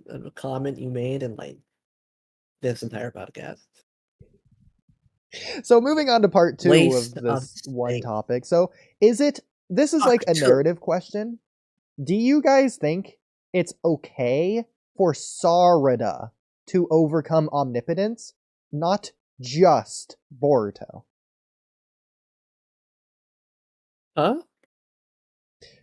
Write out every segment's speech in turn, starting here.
a comment you made in like this entire podcast. So moving on to part 2 Waste of of this one space. topic. So this is like a narrative question. Do you guys think it's okay for Sarada to overcome Omnipotence, not just Boruto? Huh?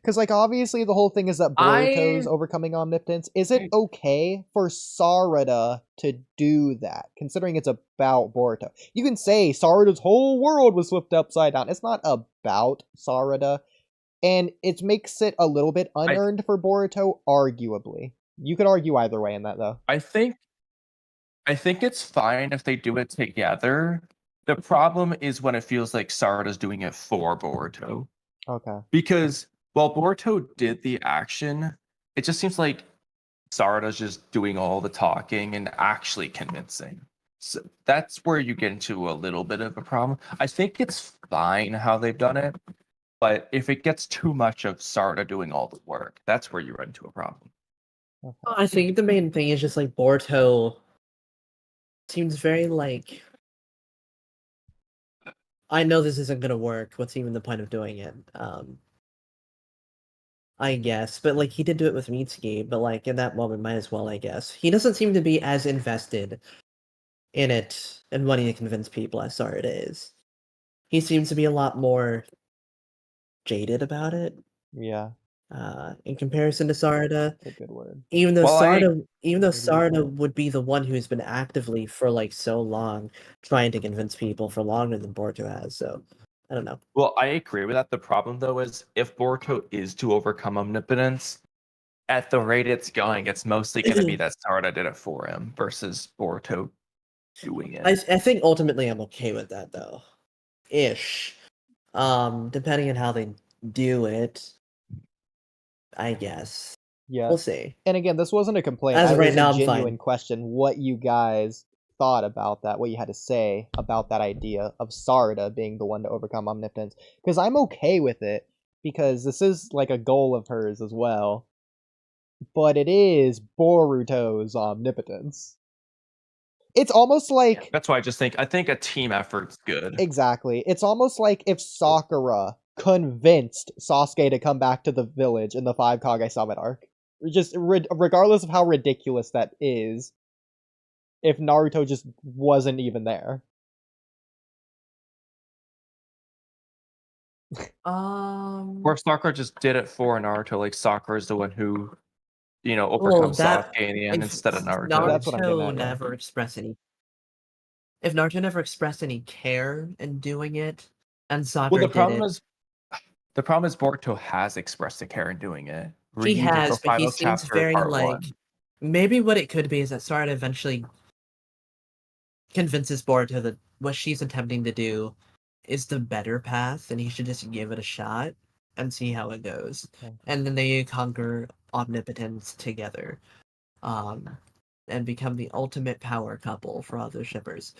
Because, like, obviously the whole thing is that Boruto's overcoming Omnipotence. Is it okay for Sarada to do that, considering it's about Boruto? You can say Sarada's whole world was flipped upside down. It's not about Sarada, and it makes it a little bit unearned for Boruto, arguably. You could argue either way in that, though. I think it's fine if they do it together. The problem is when it feels like Sarada's doing it for Boruto. Okay. Because while Boruto did the action, it just seems like Sarada's just doing all the talking and actually convincing. So that's where you get into a little bit of a problem. I think it's fine how they've done it, but if it gets too much of Sarada doing all the work, that's where you run into a problem. Okay. I think the main thing is just like Boruto seems very like, I know this isn't gonna work. What's even the point of doing it? I guess, but like he did do it with Mitsuki, but like in that moment, might as well, I guess. He doesn't seem to be as invested in it and wanting to convince people as Sarada is. He seems to be a lot more jaded about it. Yeah. In comparison to Sarada, That's a good word. even though Well, Sarada would be the one who's been actively for like so long trying to convince people for longer than Boruto has. So I don't know. Well, I agree with that. The problem, though, is if Boruto is to overcome Omnipotence, at the rate it's going, it's mostly going to be that Sarada did it for him versus Boruto doing it. I think ultimately I'm okay with that though, ish. Depending on how they do it, I guess. Yeah. We'll see. And again, this wasn't a complaint. As of right was now, a I'm genuine fine. question. What you guys thought about that? What you had to say about that idea of Sarada being the one to overcome Omnipotence? Because I'm okay with it, because this is like a goal of hers as well. But it is Boruto's Omnipotence. It's almost like... That's why I think a team effort's good. Exactly. It's almost like if Sakura convinced Sasuke to come back to the village in the 5 Kage Summit arc. Just regardless of how ridiculous that is, if Naruto just wasn't even there. Or Sakura just did it for Naruto, like Sakura's the one who, overcomes Sasuke in the end instead of Naruto. That's what I'm getting at, yeah. never expressed any. If Naruto never expressed any care in doing it, and Sakura Well, the problem is Boruto has expressed a care in doing it. He has, but he final seems chapter, very part like. 1. Maybe what it could be is that Sarada eventually convinces Boruto that what she's attempting to do is the better path, and he should just give it a shot and see how it goes. Okay. And then they conquer Omnipotence together, and become the ultimate power couple for other shippers.